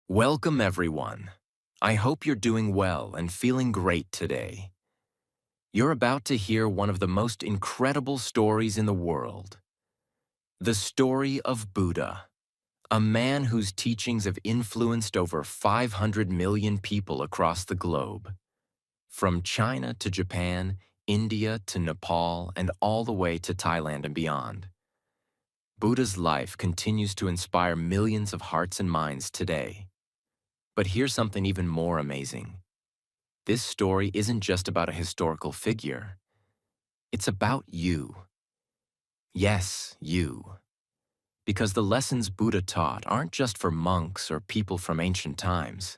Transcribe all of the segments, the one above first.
Welcome, everyone. I hope you're doing well and feeling great today. You're about to hear one of the most incredible stories in the world. The story of Buddha, a man whose teachings have influenced over 500 million people across the globe. From China to Japan, India to Nepal, and all the way to Thailand and beyond. Buddha's life continues to inspire millions of hearts and minds today. But here's something even more amazing. This story isn't just about a historical figure. It's about you. Yes, you. Because the lessons Buddha taught aren't just for monks or people from ancient times.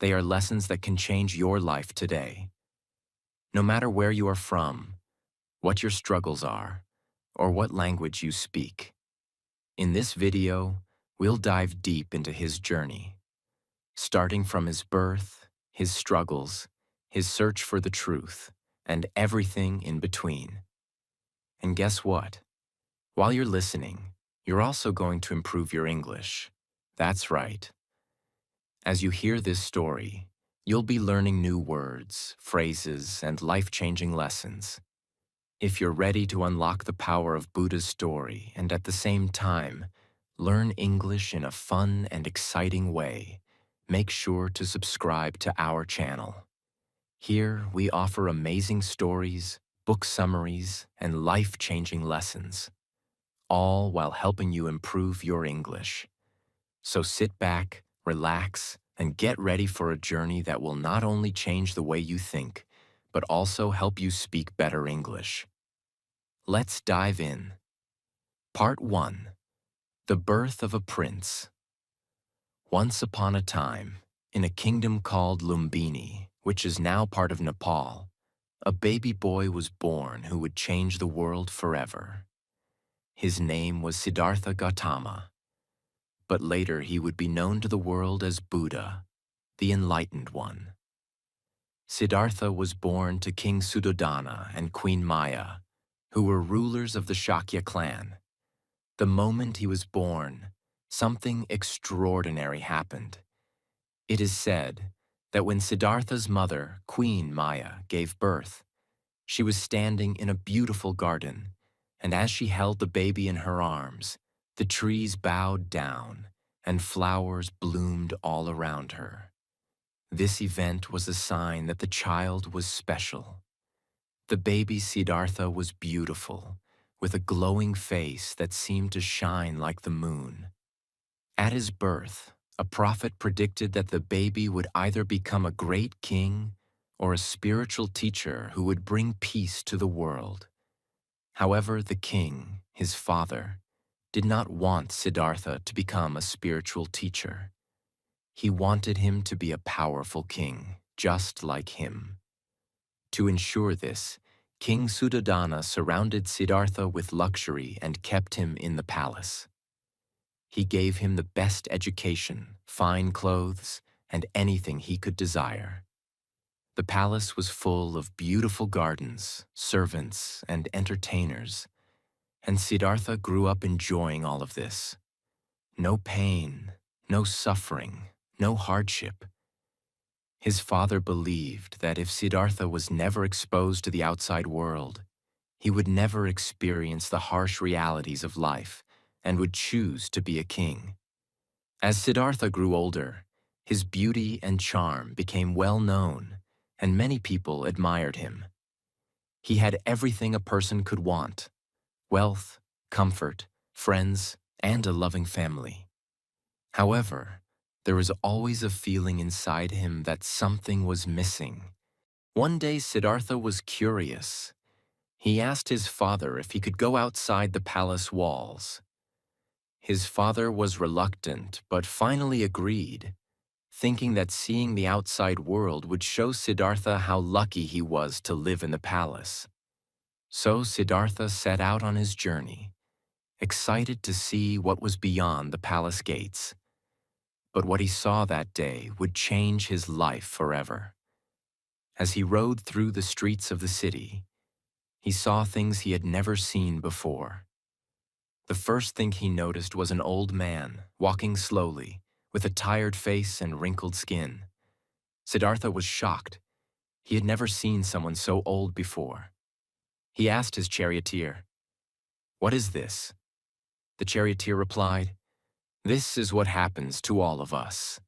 They are lessons that can change your life today. No matter where you are from, what your struggles are, or what language you speak. In this video, we'll dive deep into his journey, starting from his birth, his struggles, his search for the truth, and everything in between. And guess what? While you're listening, you're also going to improve your English. That's right. As you hear this story, you'll be learning new words, phrases, and life-changing lessons. If you're ready to unlock the power of Buddha's story and at the same time, learn English in a fun and exciting way, make sure to subscribe to our channel. Here, we offer amazing stories, book summaries, and life-changing lessons, all while helping you improve your English. So sit back, relax, and get ready for a journey that will not only change the way you think, but also help you speak better English. Let's dive in. Part 1. The Birth of a Prince. Once upon a time, in a kingdom called Lumbini, which is now part of Nepal, a baby boy was born who would change the world forever. His name was Siddhartha Gautama, but later he would be known to the world as Buddha, the Enlightened One. Siddhartha was born to King Suddhodana and Queen Maya, who were rulers of the Shakya clan. The moment he was born, something extraordinary happened. It is said that when Siddhartha's mother, Queen Maya, gave birth, she was standing in a beautiful garden, and as she held the baby in her arms, the trees bowed down and flowers bloomed all around her. This event was a sign that the child was special. The baby Siddhartha was beautiful, with a glowing face that seemed to shine like the moon. At his birth, a prophet predicted that the baby would either become a great king or a spiritual teacher who would bring peace to the world. However, the king, his father, did not want Siddhartha to become a spiritual teacher. He wanted him to be a powerful king, just like him. To ensure this, King Suddhodana surrounded Siddhartha with luxury and kept him in the palace. He gave him the best education, fine clothes, and anything he could desire. The palace was full of beautiful gardens, servants, and entertainers, and Siddhartha grew up enjoying all of this. No pain, no suffering, no hardship. His father believed that if Siddhartha was never exposed to the outside world, he would never experience the harsh realities of life and would choose to be a king. As Siddhartha grew older, his beauty and charm became well known, and many people admired him. He had everything a person could want: wealth, comfort, friends, and a loving family. However, there was always a feeling inside him that something was missing. One day, Siddhartha was curious. He asked his father if he could go outside the palace walls. His father was reluctant, but finally agreed, thinking that seeing the outside world would show Siddhartha how lucky he was to live in the palace. So Siddhartha set out on his journey, excited to see what was beyond the palace gates. But what he saw that day would change his life forever. As he rode through the streets of the city, he saw things he had never seen before. The first thing he noticed was an old man, walking slowly, with a tired face and wrinkled skin. Siddhartha was shocked. He had never seen someone so old before. He asked his charioteer, "What is this?" The charioteer replied, "This is what happens to all of us.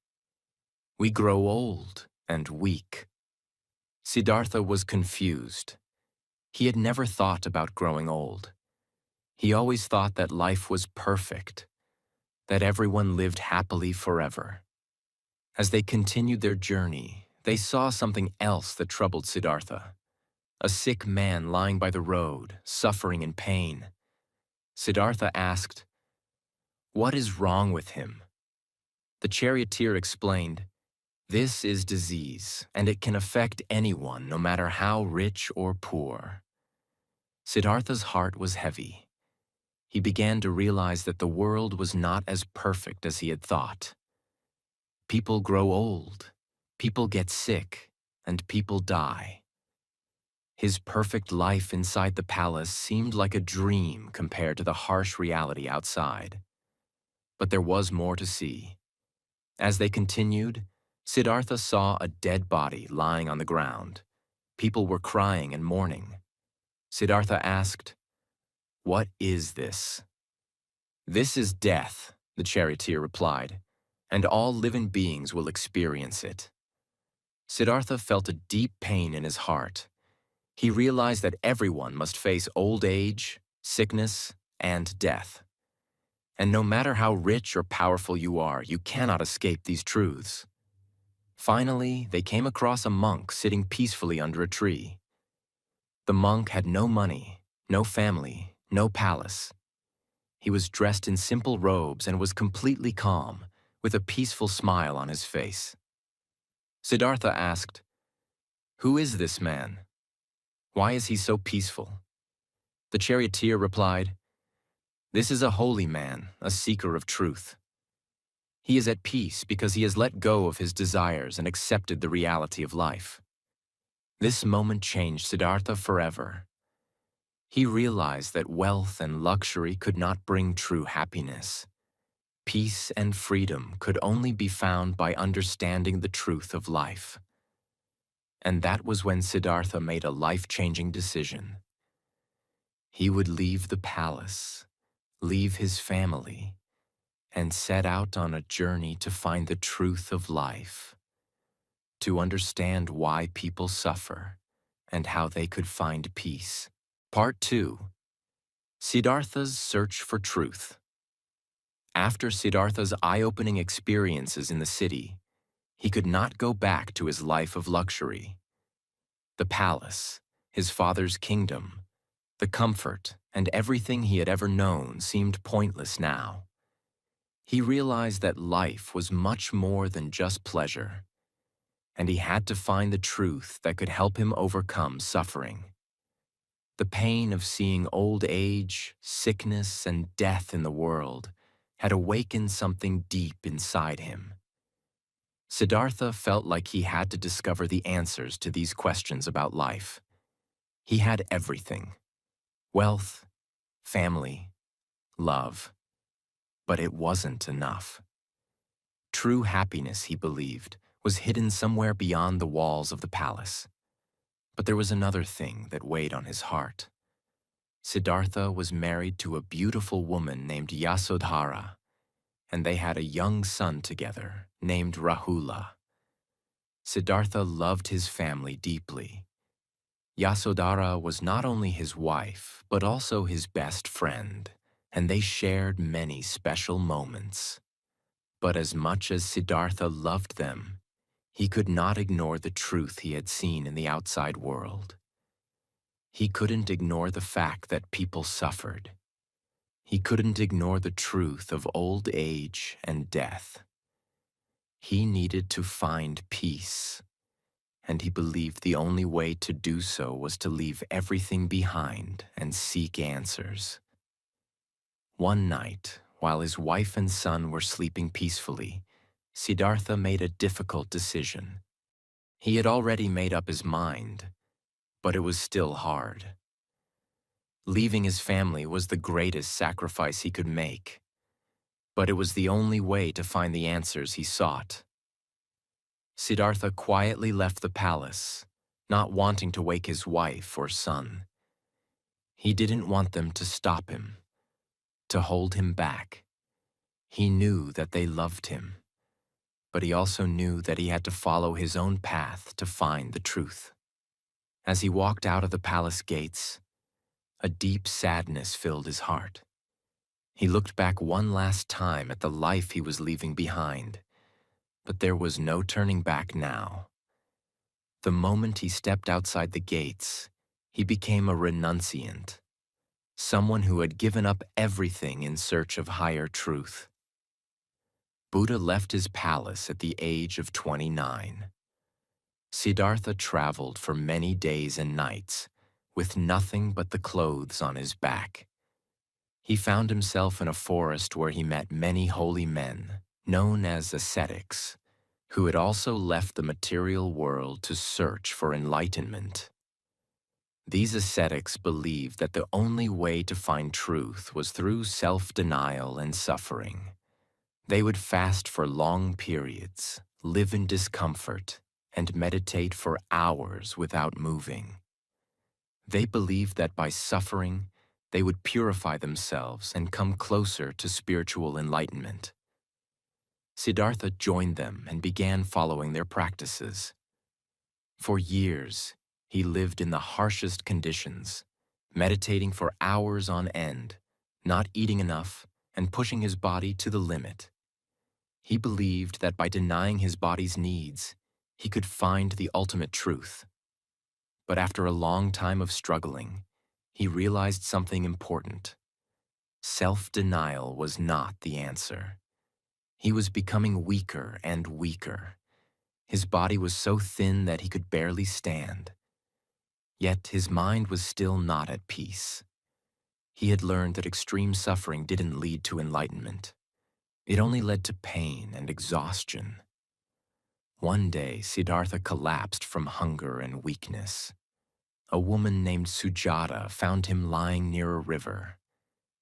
We grow old and weak." Siddhartha was confused. He had never thought about growing old. He always thought that life was perfect, that everyone lived happily forever. As they continued their journey, they saw something else that troubled Siddhartha. A sick man lying by the road, suffering in pain. Siddhartha asked, "What is wrong with him?" The charioteer explained, "This is disease, and it can affect anyone, no matter how rich or poor." Siddhartha's heart was heavy. He began to realize that the world was not as perfect as he had thought. People grow old, people get sick, and people die. His perfect life inside the palace seemed like a dream compared to the harsh reality outside. But there was more to see. As they continued, Siddhartha saw a dead body lying on the ground. People were crying and mourning. Siddhartha asked, "What is this?" "This is death," the charioteer replied, "and all living beings will experience it." Siddhartha felt a deep pain in his heart. He realized that everyone must face old age, sickness, and death. And no matter how rich or powerful you are, you cannot escape these truths. Finally, they came across a monk sitting peacefully under a tree. The monk had no money, no family, no palace. He was dressed in simple robes and was completely calm, with a peaceful smile on his face. Siddhartha asked, "Who is this man? Why is he so peaceful?" The charioteer replied, "This is a holy man, a seeker of truth. He is at peace because he has let go of his desires and accepted the reality of life." This moment changed Siddhartha forever. He realized that wealth and luxury could not bring true happiness. Peace and freedom could only be found by understanding the truth of life. And that was when Siddhartha made a life-changing decision. He would leave the palace, leave his family, and set out on a journey to find the truth of life, to understand why people suffer and how they could find peace. Part 2. Siddhartha's Search for Truth. After Siddhartha's eye-opening experiences in the city, he could not go back to his life of luxury. The palace, his father's kingdom, the comfort, and everything he had ever known seemed pointless now. He realized that life was much more than just pleasure, and he had to find the truth that could help him overcome suffering. The pain of seeing old age, sickness, and death in the world had awakened something deep inside him. Siddhartha felt like he had to discover the answers to these questions about life. He had everything: wealth, family, love. But it wasn't enough. True happiness, he believed, was hidden somewhere beyond the walls of the palace. But there was another thing that weighed on his heart. Siddhartha was married to a beautiful woman named Yasodhara, and they had a young son together named Rahula. Siddhartha loved his family deeply. Yasodhara was not only his wife, but also his best friend, and they shared many special moments. But as much as Siddhartha loved them, he could not ignore the truth he had seen in the outside world. He couldn't ignore the fact that people suffered. He couldn't ignore the truth of old age and death. He needed to find peace, and he believed the only way to do so was to leave everything behind and seek answers. One night, while his wife and son were sleeping peacefully, Siddhartha made a difficult decision. He had already made up his mind, but it was still hard. Leaving his family was the greatest sacrifice he could make. but it was the only way to find the answers he sought. Siddhartha quietly left the palace, not wanting to wake his wife or son. He didn't want them to stop him, to hold him back. He knew that they loved him, but he also knew that he had to follow his own path to find the truth. As he walked out of the palace gates, a deep sadness filled his heart. He looked back one last time at the life he was leaving behind, but there was no turning back now. The moment he stepped outside the gates, he became a renunciant, someone who had given up everything in search of higher truth. Buddha left his palace at the age of 29. Siddhartha traveled for many days and nights, with nothing but the clothes on his back. He found himself in a forest where he met many holy men, known as ascetics, who had also left the material world to search for enlightenment. These ascetics believed that the only way to find truth was through self-denial and suffering. They would fast for long periods, live in discomfort, and meditate for hours without moving. They believed that by suffering, they would purify themselves and come closer to spiritual enlightenment. Siddhartha joined them and began following their practices. For years, he lived in the harshest conditions, meditating for hours on end, not eating enough, and pushing his body to the limit. He believed that by denying his body's needs, he could find the ultimate truth. But after a long time of struggling, he realized something important. Self-denial was not the answer. He was becoming weaker and weaker. His body was so thin that he could barely stand. Yet his mind was still not at peace. He had learned that extreme suffering didn't lead to enlightenment. It only led to pain and exhaustion. One day, Siddhartha collapsed from hunger and weakness. A woman named Sujata found him lying near a river.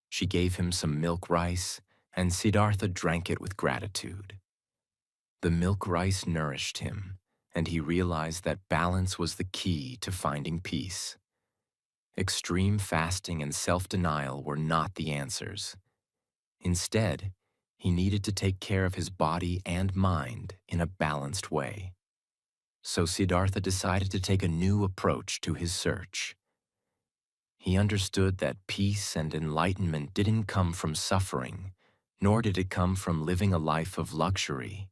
She gave him some milk rice, and Siddhartha drank it with gratitude. The milk rice nourished him, and he realized that balance was the key to finding peace. Extreme fasting and self-denial were not the answers. Instead, he needed to take care of his body and mind in a balanced way. So Siddhartha decided to take a new approach to his search. He understood that peace and enlightenment didn't come from suffering, nor did it come from living a life of luxury.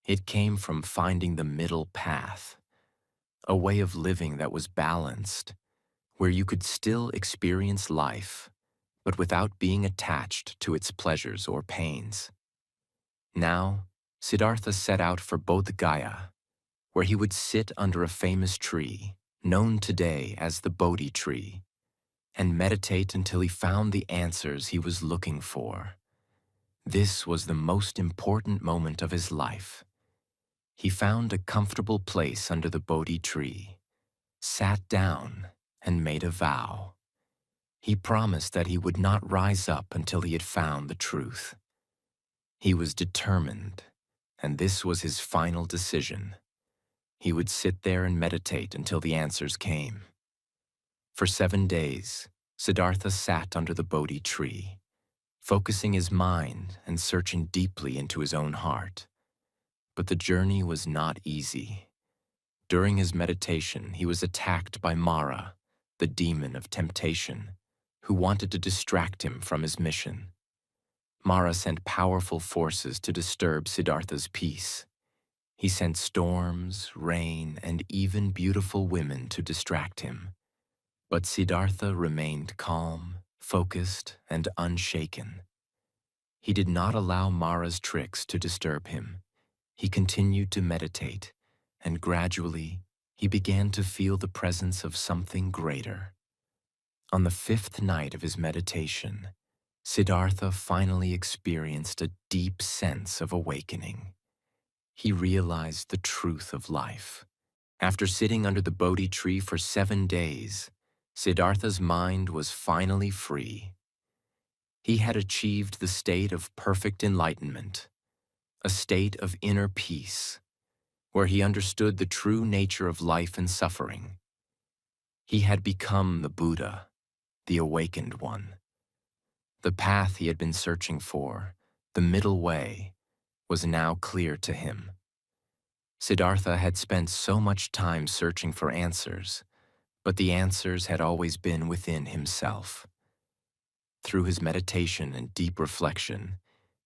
It came from finding the middle path, a way of living that was balanced, where you could still experience life, but without being attached to its pleasures or pains. Now, Siddhartha set out for Bodh Gaya, where he would sit under a famous tree, known today as the Bodhi tree, and meditate until he found the answers he was looking for. This was the most important moment of his life. He found a comfortable place under the Bodhi tree, sat down, and made a vow. He promised that he would not rise up until he had found the truth. He was determined, and this was his final decision. He would sit there and meditate until the answers came. For 7 days, Siddhartha sat under the Bodhi tree, focusing his mind and searching deeply into his own heart. But the journey was not easy. During his meditation, he was attacked by Mara, the demon of temptation, who wanted to distract him from his mission. Mara sent powerful forces to disturb Siddhartha's peace. He sent storms, rain, and even beautiful women to distract him. But Siddhartha remained calm, focused, and unshaken. He did not allow Mara's tricks to disturb him. He continued to meditate, and gradually, he began to feel the presence of something greater. On the 5th night of his meditation, Siddhartha finally experienced a deep sense of awakening. He realized the truth of life. After sitting under the Bodhi tree for 7 days, Siddhartha's mind was finally free. He had achieved the state of perfect enlightenment, a state of inner peace, where he understood the true nature of life and suffering. He had become the Buddha, the awakened one. The path he had been searching for, the middle way, was now clear to him. Siddhartha had spent so much time searching for answers, but the answers had always been within himself. Through his meditation and deep reflection,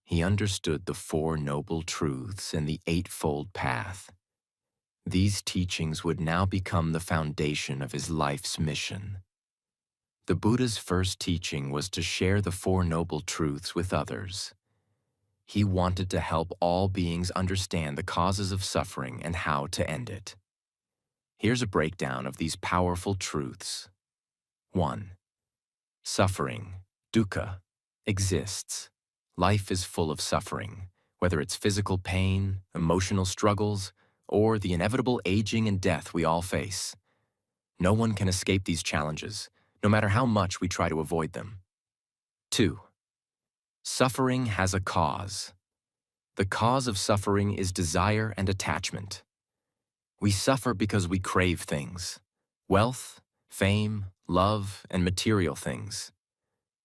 he understood the Four Noble Truths and the Eightfold Path. These teachings would now become the foundation of his life's mission. The Buddha's first teaching was to share the Four Noble Truths with others. He wanted to help all beings understand the causes of suffering and how to end it. Here's a breakdown of these powerful truths. 1. Suffering, dukkha, exists. Life is full of suffering, whether it's physical pain, emotional struggles, or the inevitable aging and death we all face. No one can escape these challenges, no matter how much we try to avoid them. 2. Suffering has a cause. The cause of suffering is desire and attachment. We suffer because we crave things: wealth, fame, love, and material things.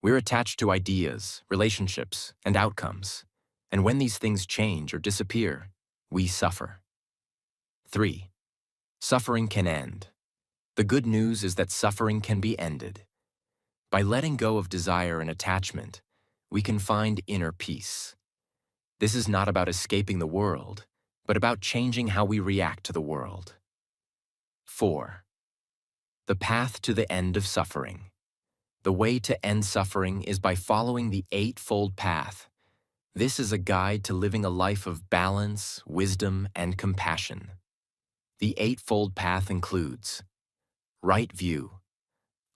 We're attached to ideas, relationships, and outcomes, and when these things change or disappear, we suffer. 3. Suffering can end. The good news is that suffering can be ended. By letting go of desire and attachment, we can find inner peace. This is not about escaping the world, but about changing how we react to the world. 4. The path to the end of suffering. The way to end suffering is by following the Eightfold Path. This is a guide to living a life of balance, wisdom, and compassion. The Eightfold Path includes right view,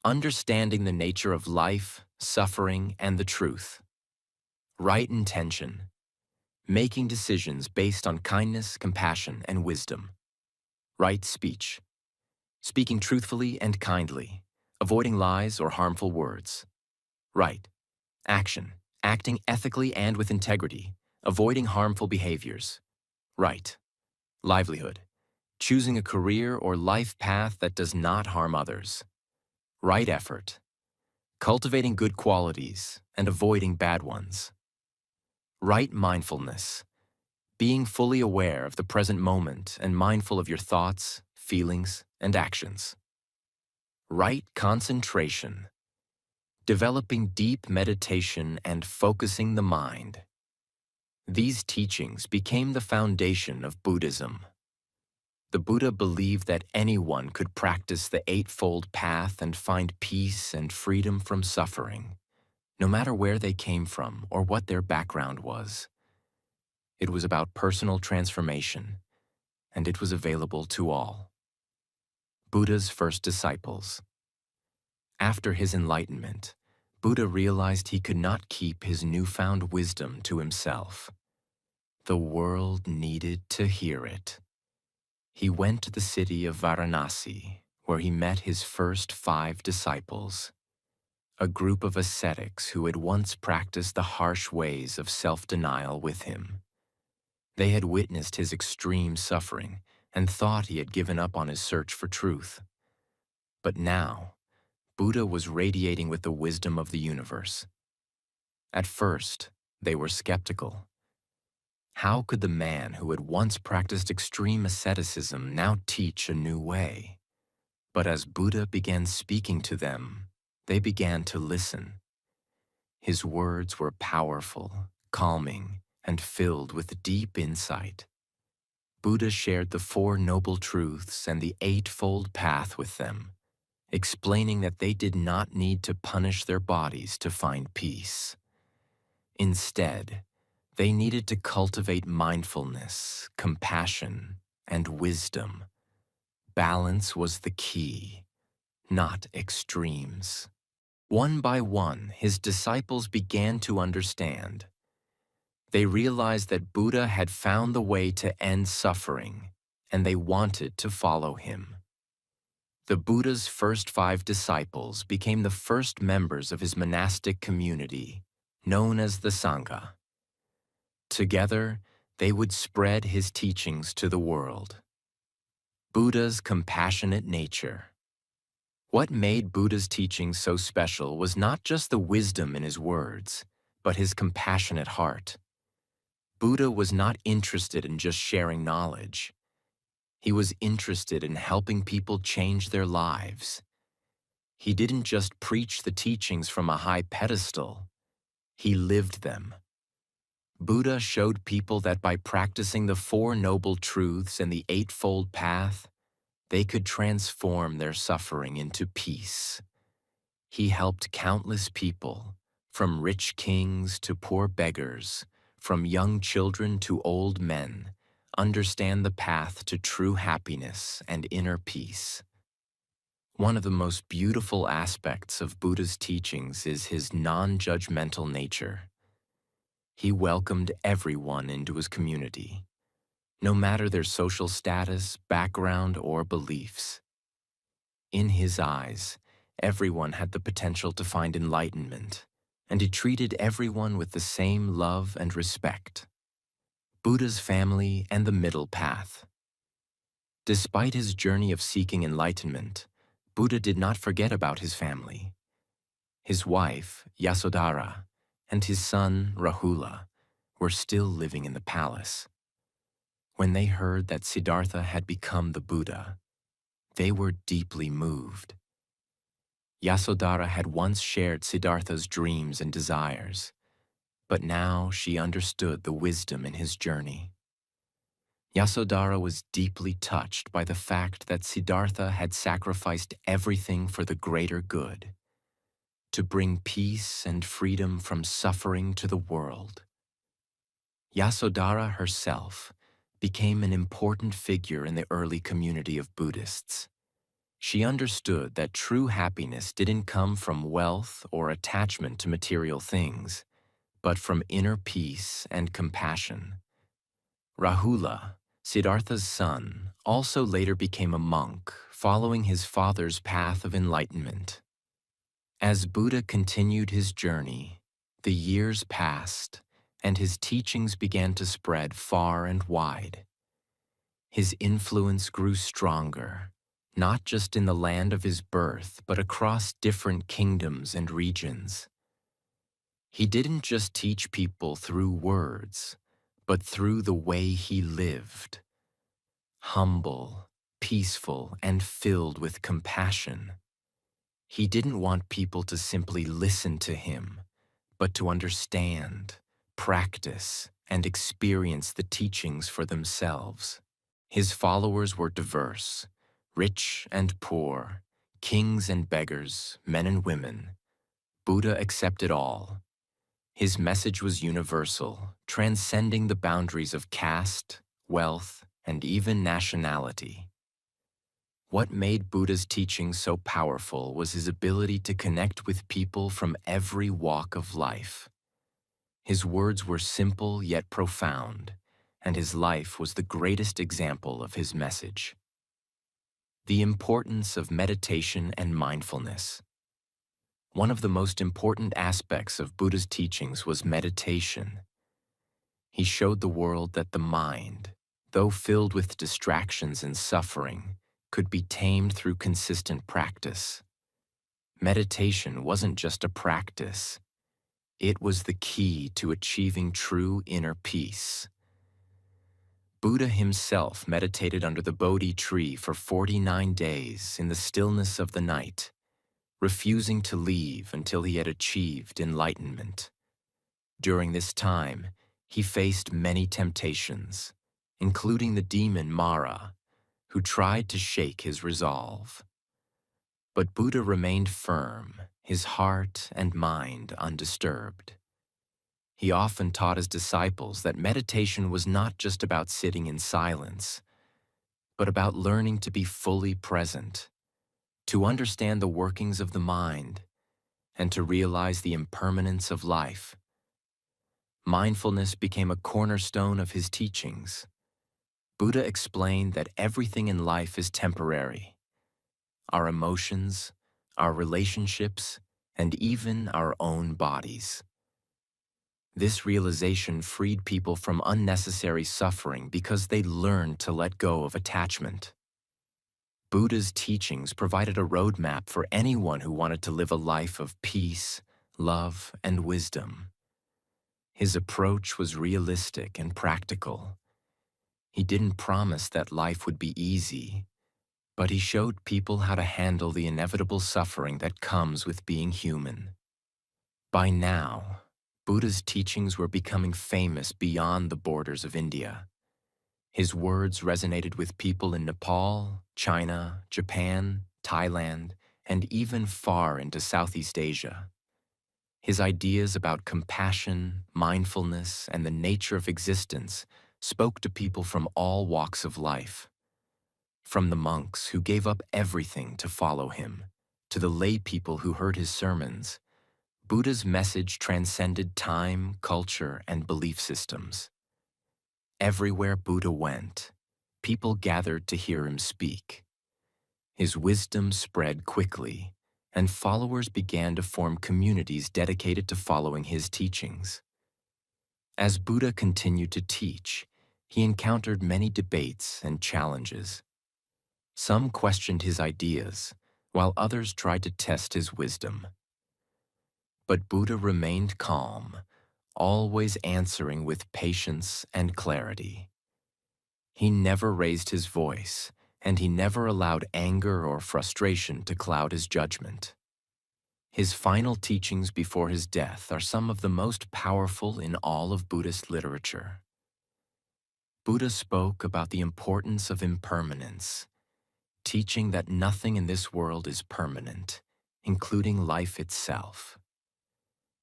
understanding the nature of life, suffering, and the truth. Right intention, making decisions based on kindness, compassion, and wisdom. Right speech, speaking truthfully and kindly, avoiding lies or harmful words. Right action, acting ethically and with integrity, avoiding harmful behaviors. Right livelihood, choosing a career or life path that does not harm others. Right effort, cultivating good qualities and avoiding bad ones. Right mindfulness, being fully aware of the present moment and mindful of your thoughts, feelings, and actions. Right concentration, developing deep meditation and focusing the mind. These teachings became the foundation of Buddhism. The Buddha believed that anyone could practice the Eightfold Path and find peace and freedom from suffering, no matter where they came from or what their background was. It was about personal transformation, and it was available to all. Buddha's first disciples. After his enlightenment, Buddha realized he could not keep his newfound wisdom to himself. The world needed to hear it. He went to the city of Varanasi, where he met his first 5 disciples, a group of ascetics who had once practiced the harsh ways of self-denial with him. They had witnessed his extreme suffering and thought he had given up on his search for truth. But now, Buddha was radiating with the wisdom of the universe. At first, they were skeptical. How could the man who had once practiced extreme asceticism now teach a new way? But as Buddha began speaking to them, they began to listen. His words were powerful, calming, and filled with deep insight. Buddha shared the Four Noble Truths and the Eightfold Path with them, explaining that they did not need to punish their bodies to find peace. Instead, they needed to cultivate mindfulness, compassion, and wisdom. Balance was the key, not extremes. One by one, his disciples began to understand. They realized that Buddha had found the way to end suffering, and they wanted to follow him. The Buddha's first 5 disciples became the first members of his monastic community, known as the Sangha. Together, they would spread his teachings to the world. Buddha's compassionate nature. What made Buddha's teachings so special was not just the wisdom in his words, but his compassionate heart. Buddha was not interested in just sharing knowledge. He was interested in helping people change their lives. He didn't just preach the teachings from a high pedestal. He lived them. Buddha showed people that by practicing the Four Noble Truths and the Eightfold Path, they could transform their suffering into peace. He helped countless people, from rich kings to poor beggars, from young children to old men, understand the path to true happiness and inner peace. One of the most beautiful aspects of Buddha's teachings is his non-judgmental nature. He welcomed everyone into his community, no matter their social status, background, or beliefs. In his eyes, everyone had the potential to find enlightenment, and he treated everyone with the same love and respect. Buddha's family and the middle path. Despite his journey of seeking enlightenment, Buddha did not forget about his family. His wife, Yasodhara, and his son, Rahula, were still living in the palace. When they heard that Siddhartha had become the Buddha, they were deeply moved. Yasodhara had once shared Siddhartha's dreams and desires, but now she understood the wisdom in his journey. Yasodhara was deeply touched by the fact that Siddhartha had sacrificed everything for the greater good, to bring peace and freedom from suffering to the world. Yasodhara herself became an important figure in the early community of Buddhists. She understood that true happiness didn't come from wealth or attachment to material things, but from inner peace and compassion. Rahula, Siddhartha's son, also later became a monk, following his father's path of enlightenment. As Buddha continued his journey, the years passed, and his teachings began to spread far and wide. His influence grew stronger, not just in the land of his birth, but across different kingdoms and regions. He didn't just teach people through words, but through the way he lived. Humble, peaceful, and filled with compassion. He didn't want people to simply listen to him, but to understand, practice, and experience the teachings for themselves. His followers were diverse, rich and poor, kings and beggars, men and women. Buddha accepted all. His message was universal, transcending the boundaries of caste, wealth, and even nationality. What made Buddha's teaching so powerful was his ability to connect with people from every walk of life. His words were simple yet profound, and his life was the greatest example of his message. The importance of meditation and mindfulness. One of the most important aspects of Buddha's teachings was meditation. He showed the world that the mind, though filled with distractions and suffering, could be tamed through consistent practice. Meditation wasn't just a practice. It was the key to achieving true inner peace. Buddha himself meditated under the Bodhi tree for 49 days in the stillness of the night, refusing to leave until he had achieved enlightenment. During this time, he faced many temptations, including the demon Mara, who tried to shake his resolve. But Buddha remained firm, his heart and mind undisturbed. He often taught his disciples that meditation was not just about sitting in silence, but about learning to be fully present, to understand the workings of the mind, and to realize the impermanence of life. Mindfulness became a cornerstone of his teachings. Buddha explained that everything in life is temporary. Our emotions, our relationships, and even our own bodies. This realization freed people from unnecessary suffering because they learned to let go of attachment. Buddha's teachings provided a roadmap for anyone who wanted to live a life of peace, love, and wisdom. His approach was realistic and practical. He didn't promise that life would be easy, but he showed people how to handle the inevitable suffering that comes with being human. By now, Buddha's teachings were becoming famous beyond the borders of India. His words resonated with people in Nepal, China, Japan, Thailand, and even far into Southeast Asia. His ideas about compassion, mindfulness, and the nature of existence spoke to people from all walks of life. From the monks who gave up everything to follow him, to the lay people who heard his sermons, Buddha's message transcended time, culture, and belief systems. Everywhere Buddha went, people gathered to hear him speak. His wisdom spread quickly, and followers began to form communities dedicated to following his teachings. As Buddha continued to teach, he encountered many debates and challenges. Some questioned his ideas, while others tried to test his wisdom. But Buddha remained calm, always answering with patience and clarity. He never raised his voice, and he never allowed anger or frustration to cloud his judgment. His final teachings before his death are some of the most powerful in all of Buddhist literature. Buddha spoke about the importance of impermanence, teaching that nothing in this world is permanent, including life itself.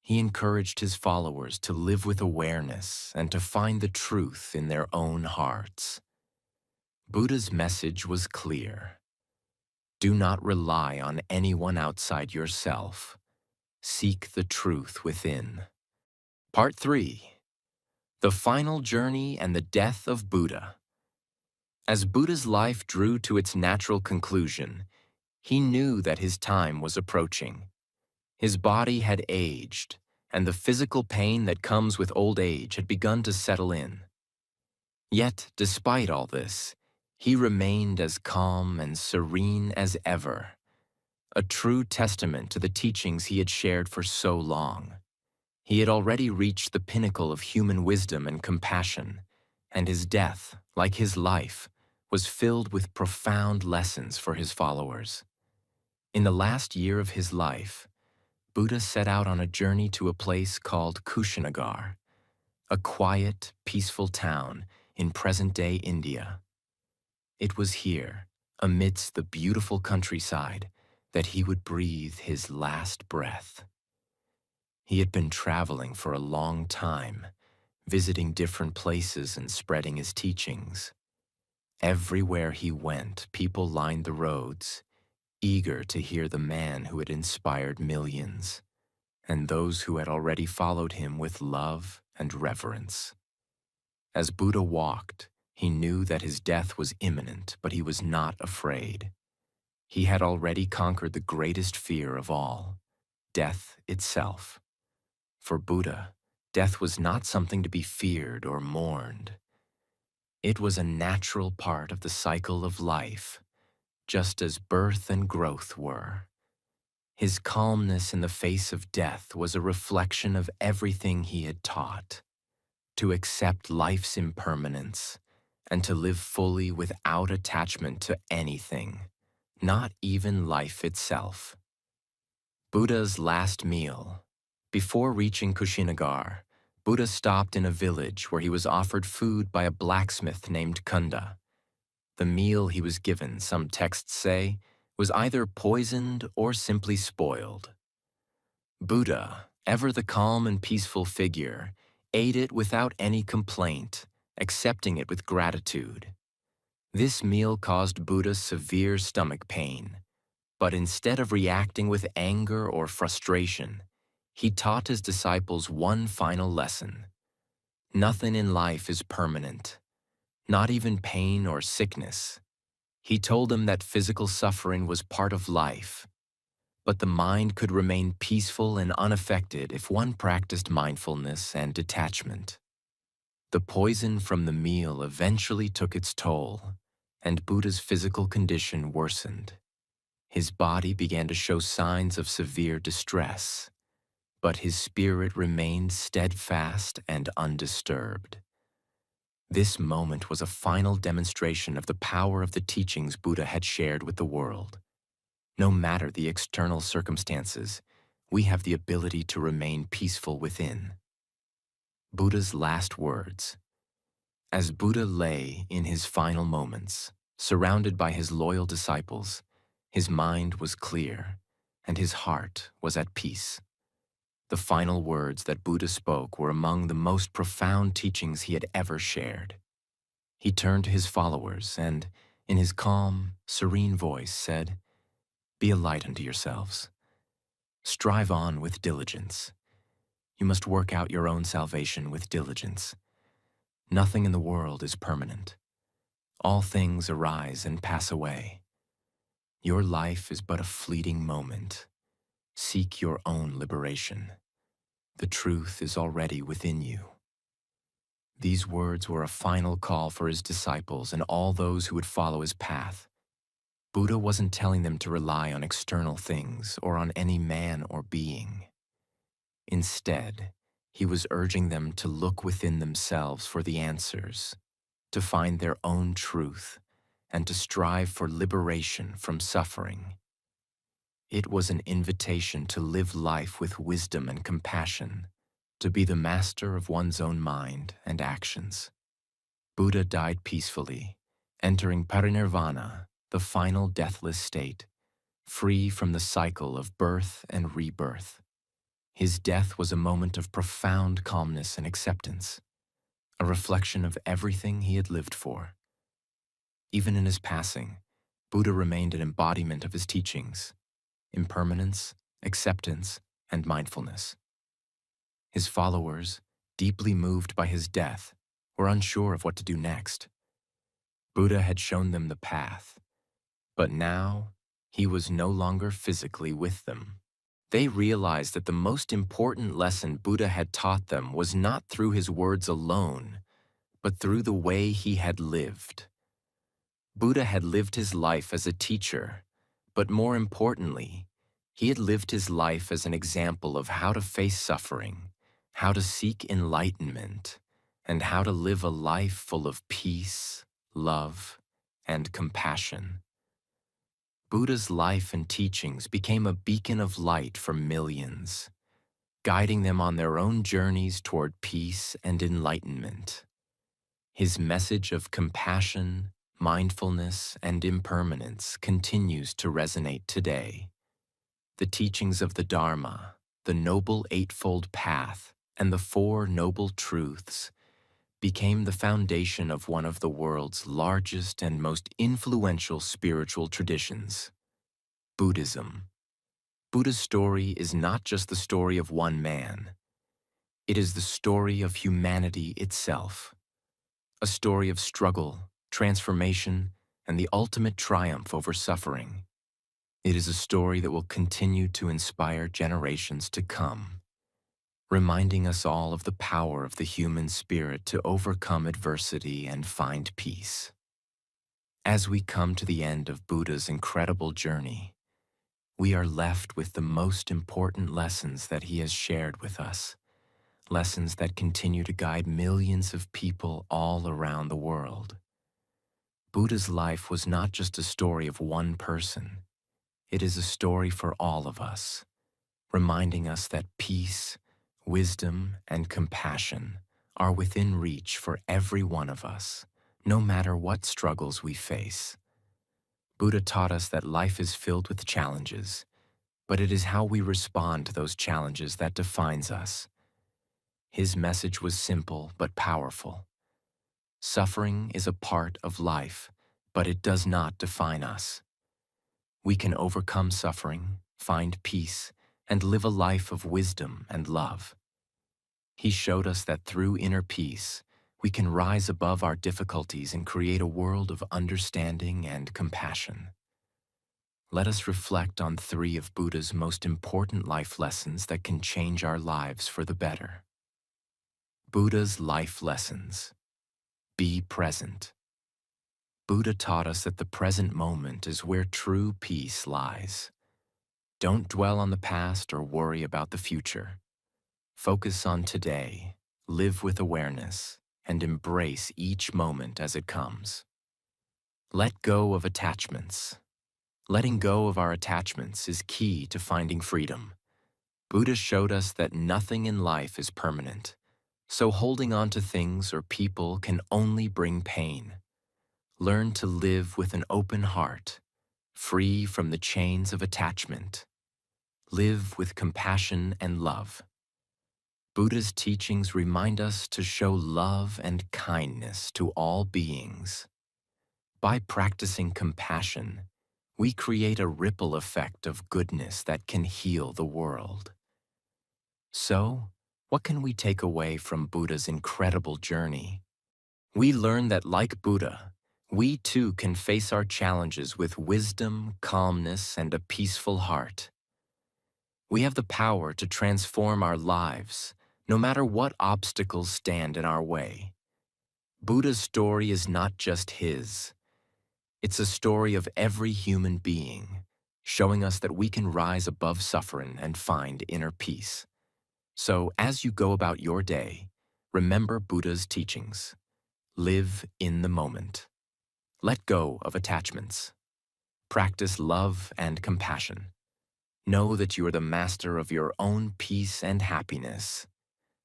He encouraged his followers to live with awareness and to find the truth in their own hearts. Buddha's message was clear. Do not rely on anyone outside yourself. Seek the truth within. Part 3. The Final Journey and the Death of Buddha. As Buddha's life drew to its natural conclusion, he knew that his time was approaching. His body had aged, and the physical pain that comes with old age had begun to settle in. Yet, despite all this, he remained as calm and serene as ever, a true testament to the teachings he had shared for so long. He had already reached the pinnacle of human wisdom and compassion, and his death, like his life, was filled with profound lessons for his followers. In the last year of his life, Buddha set out on a journey to a place called Kushinagar, a quiet, peaceful town in present-day India. It was here, amidst the beautiful countryside, that he would breathe his last breath. He had been traveling for a long time, visiting different places and spreading his teachings. Everywhere he went, people lined the roads, eager to hear the man who had inspired millions, and those who had already followed him with love and reverence. As Buddha walked, he knew that his death was imminent, but he was not afraid. He had already conquered the greatest fear of all, death itself. For Buddha, death was not something to be feared or mourned. It was a natural part of the cycle of life, just as birth and growth were. His calmness in the face of death was a reflection of everything he had taught, to accept life's impermanence and to live fully without attachment to anything, not even life itself. Buddha's last meal. Before reaching Kushinagar, Buddha stopped in a village where he was offered food by a blacksmith named Kunda. The meal he was given, some texts say, was either poisoned or simply spoiled. Buddha, ever the calm and peaceful figure, ate it without any complaint, accepting it with gratitude. This meal caused Buddha severe stomach pain, but instead of reacting with anger or frustration, he taught his disciples one final lesson. Nothing in life is permanent, not even pain or sickness. He told them that physical suffering was part of life, But the mind could remain peaceful and unaffected if one practiced mindfulness and detachment. The poison from the meal eventually took its toll, and Buddha's physical condition worsened. His body began to show signs of severe distress, but his spirit remained steadfast and undisturbed. This moment was a final demonstration of the power of the teachings Buddha had shared with the world. No matter the external circumstances, we have the ability to remain peaceful within. Buddha's last words. As Buddha lay in his final moments, surrounded by his loyal disciples, his mind was clear and his heart was at peace. The final words that Buddha spoke were among the most profound teachings he had ever shared. He turned to his followers and, in his calm, serene voice, said, "Be a light unto yourselves. Strive on with diligence. You must work out your own salvation with diligence. Nothing in the world is permanent. All things arise and pass away. Your life is but a fleeting moment. Seek your own liberation. The truth is already within you." These words were a final call for his disciples and all those who would follow his path. Buddha wasn't telling them to rely on external things or on any man or being. Instead, he was urging them to look within themselves for the answers, to find their own truth, and to strive for liberation from suffering. It was an invitation to live life with wisdom and compassion, to be the master of one's own mind and actions. Buddha died peacefully, entering parinirvana, the final deathless state, free from the cycle of birth and rebirth. His death was a moment of profound calmness and acceptance, a reflection of everything he had lived for. Even in his passing, Buddha remained an embodiment of his teachings: impermanence, acceptance, and mindfulness. His followers, deeply moved by his death, were unsure of what to do next. Buddha had shown them the path, but now he was no longer physically with them. They realized that the most important lesson Buddha had taught them was not through his words alone, but through the way he had lived. Buddha had lived his life as a teacher, but more importantly, he had lived his life as an example of how to face suffering, how to seek enlightenment, and how to live a life full of peace, love, and compassion. Buddha's life and teachings became a beacon of light for millions, guiding them on their own journeys toward peace and enlightenment. His message of compassion, mindfulness, and impermanence continues to resonate today. The teachings of the Dharma, the Noble Eightfold Path, and the Four Noble Truths became the foundation of one of the world's largest and most influential spiritual traditions, Buddhism. Buddha's story is not just the story of one man. It is the story of humanity itself, a story of struggle, transformation, and the ultimate triumph over suffering. It is a story that will continue to inspire generations to come, reminding us all of the power of the human spirit to overcome adversity and find peace. As we come to the end of Buddha's incredible journey, we are left with the most important lessons that he has shared with us, lessons that continue to guide millions of people all around the world. Buddha's life was not just a story of one person. It is a story for all of us, reminding us that peace, wisdom, and compassion are within reach for every one of us, no matter what struggles we face. Buddha taught us that life is filled with challenges, but it is how we respond to those challenges that defines us. His message was simple but powerful. Suffering is a part of life, but it does not define us. We can overcome suffering, find peace, and live a life of wisdom and love. He showed us that through inner peace, we can rise above our difficulties and create a world of understanding and compassion. let us reflect on three of Buddha's most important life lessons that can change our lives for the better. Buddha's life lessons. Be present. Buddha taught us that the present moment is where true peace lies. Don't dwell on the past or worry about the future. Focus on today, live with awareness, and embrace each moment as it comes. Let go of attachments. Letting go of our attachments is key to finding freedom. Buddha showed us that nothing in life is permanent, so holding on to things or people can only bring pain. Learn to live with an open heart, free from the chains of attachment. Live with compassion and love. Buddha's teachings remind us to show love and kindness to all beings. By practicing compassion, we create a ripple effect of goodness that can heal the world. So, what can we take away from Buddha's incredible journey? We learn that, like Buddha, we too can face our challenges with wisdom, calmness, and a peaceful heart. We have the power to transform our lives, no matter what obstacles stand in our way. Buddha's story is not just his. It's a story of every human being, showing us that we can rise above suffering and find inner peace. So, as you go about your day, remember Buddha's teachings. Live in the moment. Let go of attachments. Practice love and compassion. Know that you are the master of your own peace and happiness.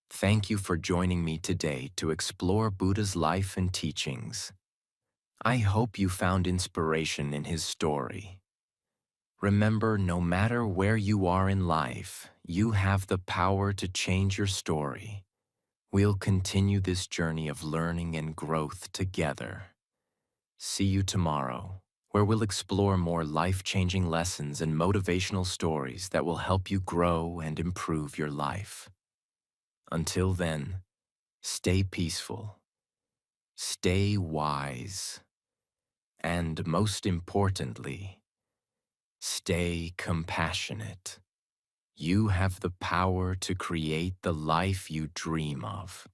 Thank you for joining me today to explore Buddha's life and teachings. I hope you found inspiration in his story. Remember, no matter where you are in life, you have the power to change your story. We'll continue this journey of learning and growth together. See you tomorrow, where we'll explore more life-changing lessons and motivational stories that will help you grow and improve your life. Until then, stay peaceful, stay wise, and most importantly, stay compassionate. You have the power to create the life you dream of.